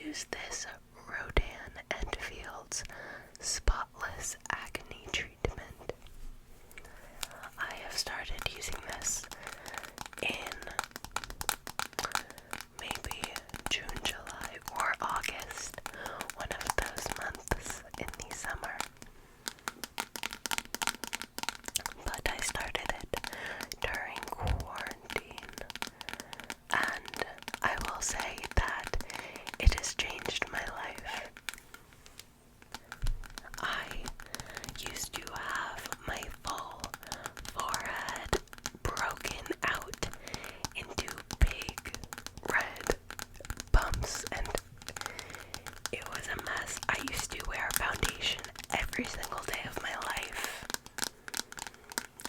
use this Rodan and Fields Spotless Acne Treatment. I have started using this in maybe June, July, or August, one of those months in the summer. But I started it during quarantine, and I will say that it has changed my life. I used to have my full forehead broken out into big red bumps, and it was a mess. I used to wear foundation every single day of my life.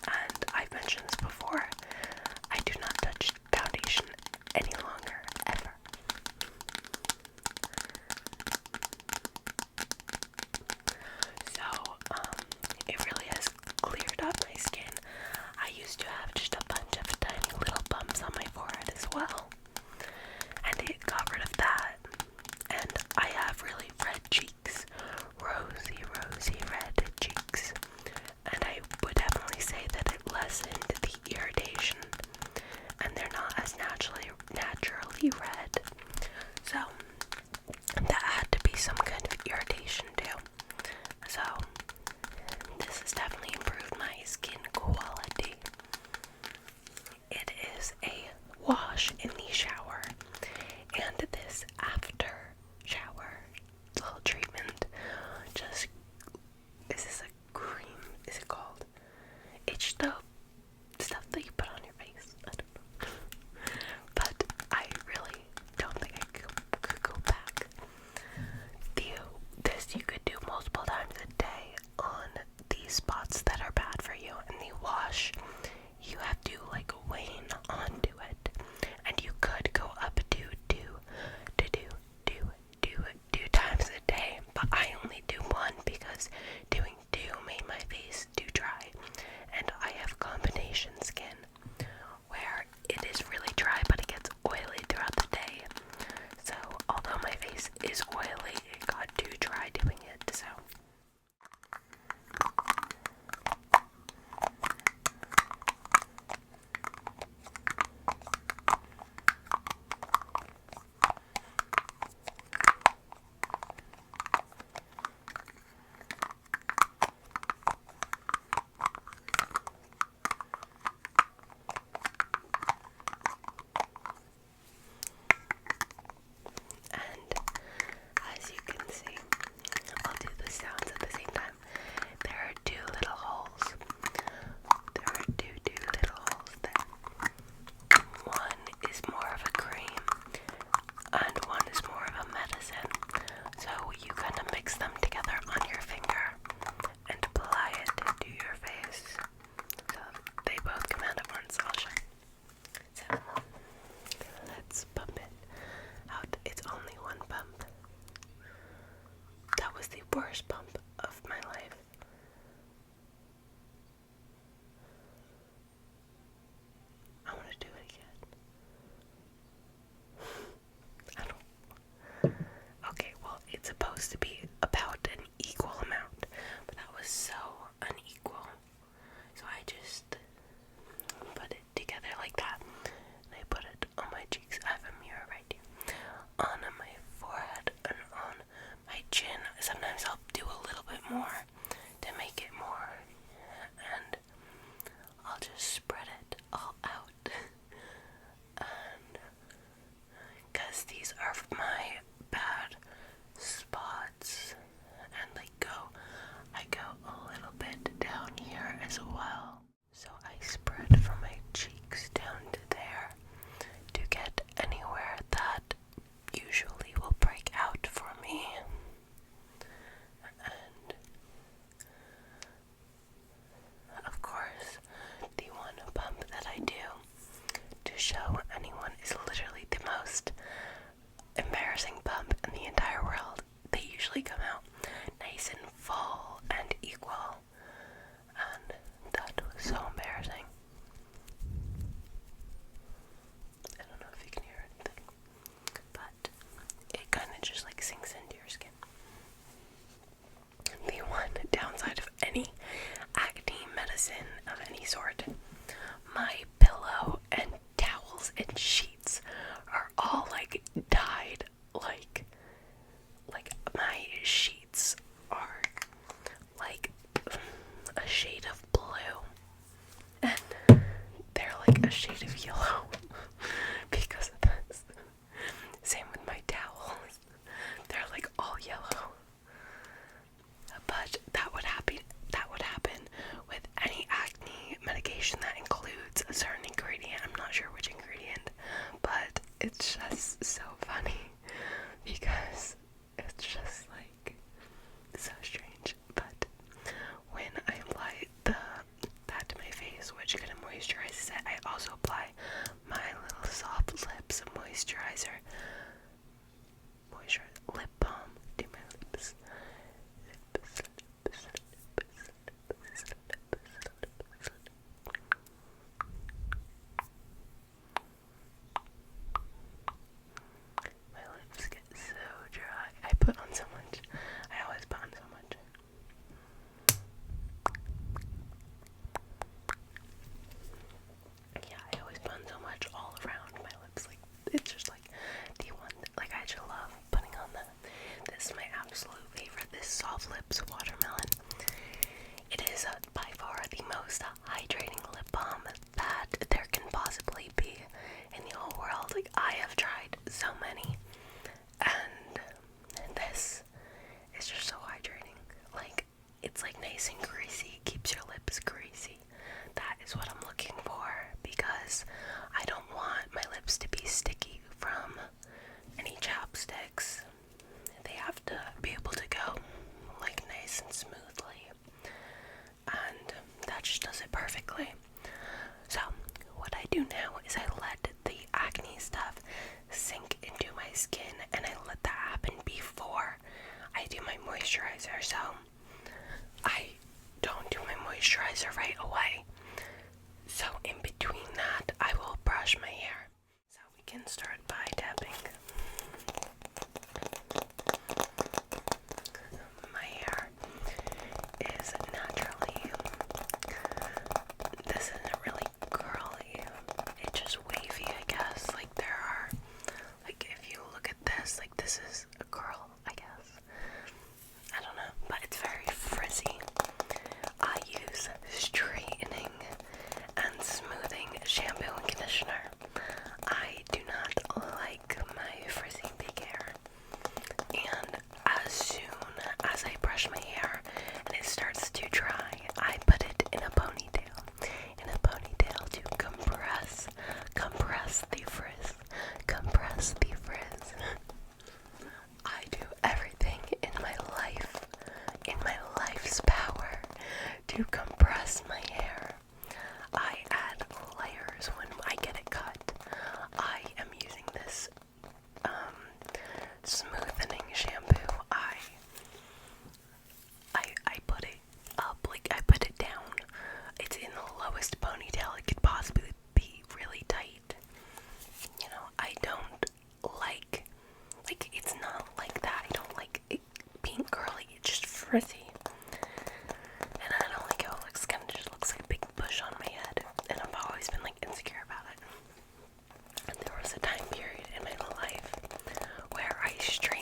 And I've mentioned this before, I do not touch foundation any longer, ever. So, it really has cleared up my skin. I used to have just a bunch of tiny little bumps on my forehead as well, and it got rid of that. And I have really red cheeks, rosy red cheeks, and I would definitely say that it lessened the irritation, and they're not as naturally red. So that had to be some kind of irritation too. So this has definitely improved my skin quality. It is a wash in the shower, and this after shower little treatment just, is this a cream? Is it called? It's the stuff that you put on your face. I don't know. But I really don't think I could go back. This you could do multiple times a day on the spots that are bad for you, and the wash you have to like wane onto it, and you could go up to two times a day, but I only do one because doing two made my face too dry, and I have combination skin where it is really dry but it gets oily throughout the day. So although my face is oily, it got too dry doing it. So and as you can see, because it's just like so strange. But when I apply that to my face, which kind of moisturizes it, I also apply my little soft lips moisturizer lip balm to my lips. My lips get so dry. I put on so much. I always put on so much. Yeah, I always put on so much all around my lips. Like, it's just like the one, like, I just love putting on that. This is my absolute favorite, this Soft Lips Watermelon. It is by far the most hydrating lip balm that there can possibly be in the whole world. Like, I have tried so many, and this is just so hydrating. Like, it's like nice and greasy, keeps your lips greasy. That is what I'm looking for, because I don't want my lips to be sticky from any chapsticks. They have to be able to go like nice and smoothly, and that just does it perfectly. So what I do now is I let the acne stuff sink into my skin, and I let that happen before I do my moisturizer. So I don't do my moisturizer right away. So in between that, I will brush my hair. So we can start by tapping my hair. Is naturally, this isn't really curly, it's just wavy, I guess. Like, there are, like, if you look at this, like, this is a curl, I guess. I don't know, but it's very frizzy. I use straightening and smoothing shampoo and conditioner. I do not like my frizzy big hair, and as soon as I brush my hair and it starts to dry, I put it in a ponytail. To compress the frizz. I do everything in my life's power to compress my hair. I add layers when I get it cut. I am using this smoothing shampoo. I put it up, like, I put it down. It's in the lowest ponytail it could possibly be, really tight. You know, I don't like, it's not like that. I don't like it being curly, it's just frizzy. And I don't like how it looks, kind of just looks like a big bush on my head. And I've always been, like, insecure about it. And there was a time period in my life where I straightened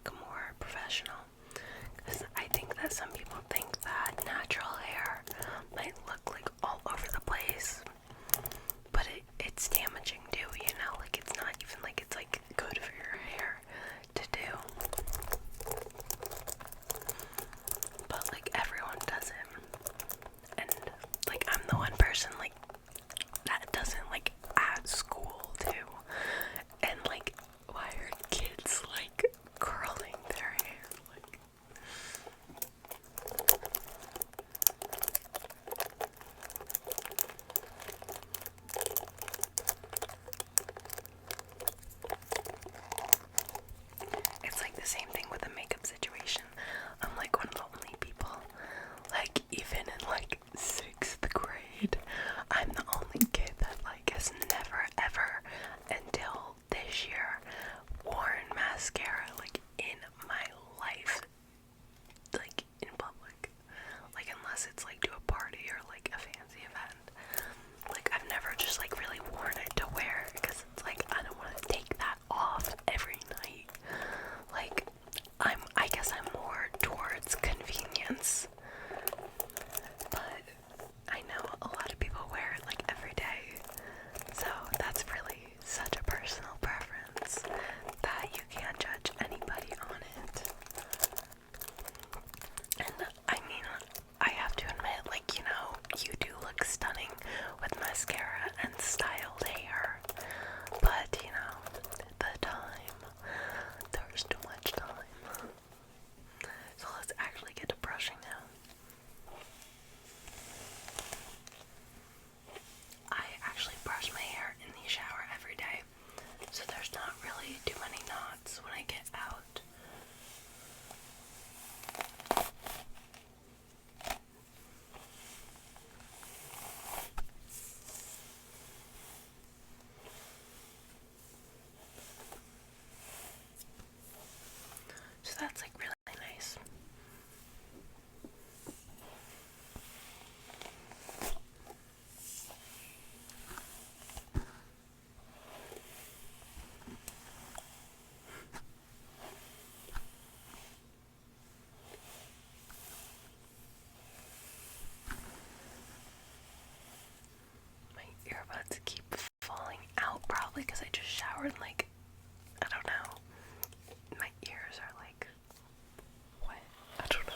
look more professional. Because I think that some people think that natural hair might look like all over the place, but it's damaging too, you know? Like, it's not even like it's like good for your hair to do. But like everyone does it. And like I'm the one person like that doesn't like at school too. And like why are kids like curling their hair? Like it's like the same thing with the makeup situation. I'm like one of the only people, like even in like 6th grade, I'm the only kid that like has never ever until this year worn mascara like in my life, like in public, like unless it's like to a party or like a fancy event. Like I've never just like really worn it to wear because it's like I don't want to take that off every night. Like I guess I'm more towards convenience, but I know a lot of people wear it like every day, so that's really such a personal preference that you can't judge anybody on it. And I mean, I have to admit, like, you know, you do look stunning with mascara and styled hair, but you know, the time, there's too much time. So let's actually get to brushing now. I actually brush my hair in the shower every day, so there's not really too many knots when I get out. So that's like really nice. My earbuds keep falling out, probably because I just showered. Like, I don't know. My ears are like wet. I don't know.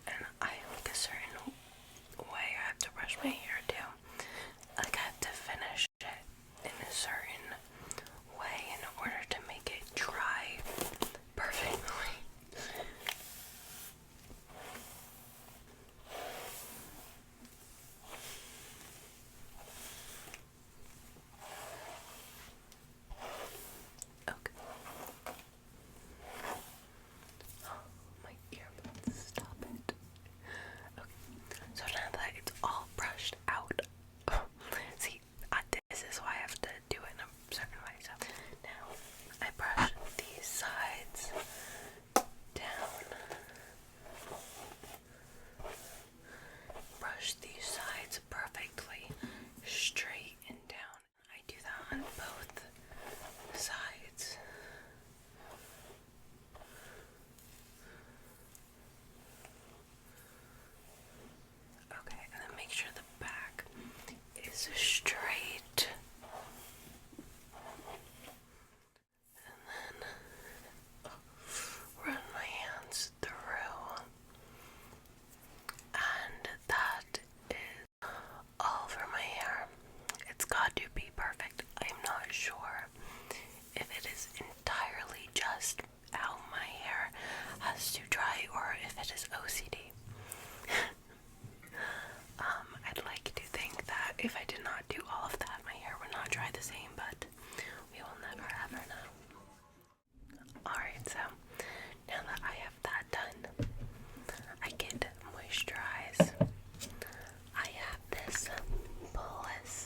And I like a certain way I have to brush my hair too. Like I have to finish it in a certain way in order to make it dry perfectly. Okay. Oh, my earbuds, stop it. Okay, so now that it's all brushed out, see, this is why I have to do it in a certain way. So now I brush these sides down, brush these sides perfectly straight and down. I do that on both sides. Okay, and then make sure the back is straight. And then run my hands through. And that is all for my hair. It's got to be perfect. I'm not sure if it is entirely just how my hair has to dry or if it is OCD. I'd like to think that if I did not do all of that, my hair would not dry the same, but we will never ever know. Alright, so now that I have that done, I get moisturize. I have this Bliss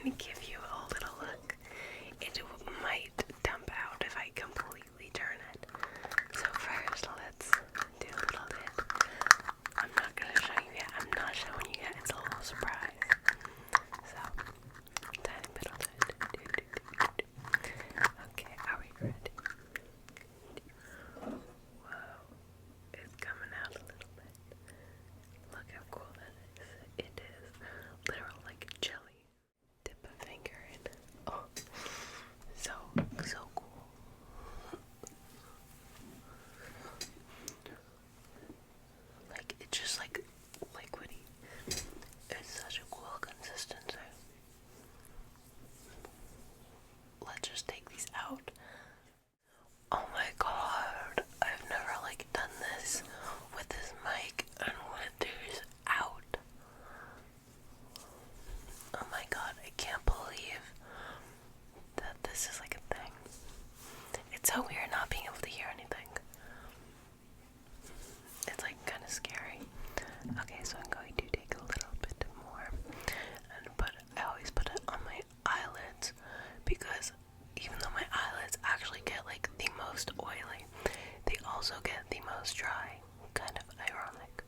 and give you a little look. It might dump out if I completely turn it. So first, let's do a little bit. I'm not gonna show you yet. I'm not showing you yet. It's a little surprise. So, tiny bit of it. Okay, are we ready? Whoa, it's coming out a little bit. Look how cool that is. It is literal like jelly. Dip a finger in. Oh, so cool. Like, it's just like liquidy. It's such a cool consistency. Let's just take these out. Oh my god, I've never like done this with this mic and with these out. Oh my god, I can't believe that this is like a thing. It's so weird not being able to hear anything. It's like kind of scary. Okay, so I'm going to take a little bit more and I always put it on my eyelids because even though my eyelids actually get like the most oily, they also get the most dry. Kind of ironic.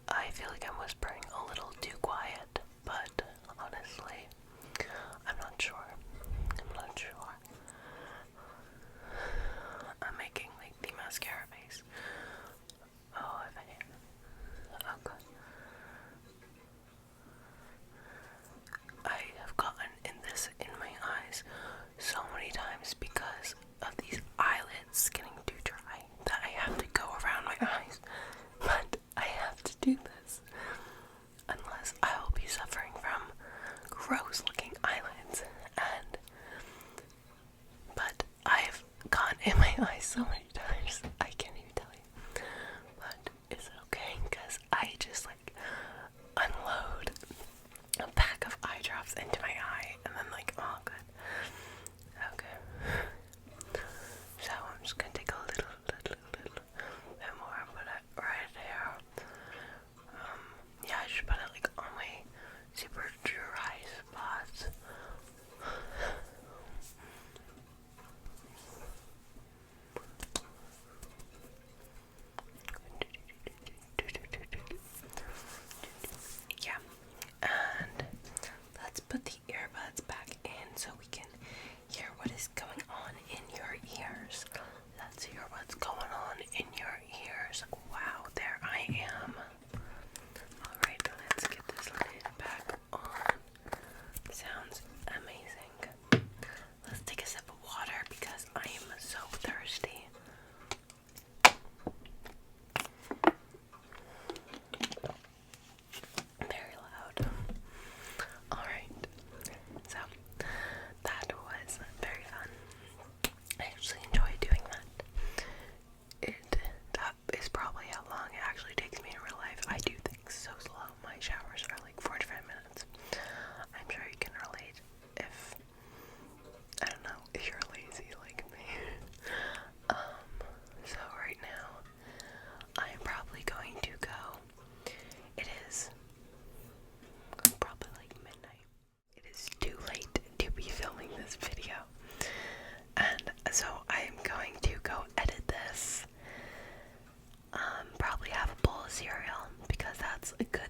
I feel like I'm whispering a little too quiet, but honestly, I'm not sure. I'm making like the mascara face. Oh, if I hear. Oh god. I have gotten in my eyes so many times because of these eyelids getting too dry that I have to go around my eyes. But I have to do this. Unless I will be suffering from gross looking eyelids. But I've gone in my eyes so many times, I can't even tell you. But is it okay? Because I just like unload a pack of eye drops into my eye and then like, oh good. Okay. So I'm just gonna take a little bit more and put it right there. Yeah, I should put it like on my super dry spots. Yeah, and let's put the earbuds back in so we can hear what is going on in your ears. Let's hear what's going on in your ears. Wow, there I am. Alright, let's get this lid back on. Sounds amazing. Let's take a sip of water because I am so thirsty. Very loud. Alright, so that was very fun. I actually enjoy doing that. That is probably how long it actually takes me in real life. I do things so slow. My showers are like 45 minutes. I'm sure you can relate if, I don't know, if you're lazy like me. So right now, I'm probably going to go. It is probably like midnight. It is too late to be filming this video. And so I am going to go edit this. Probably have a bowl of cereal because that's good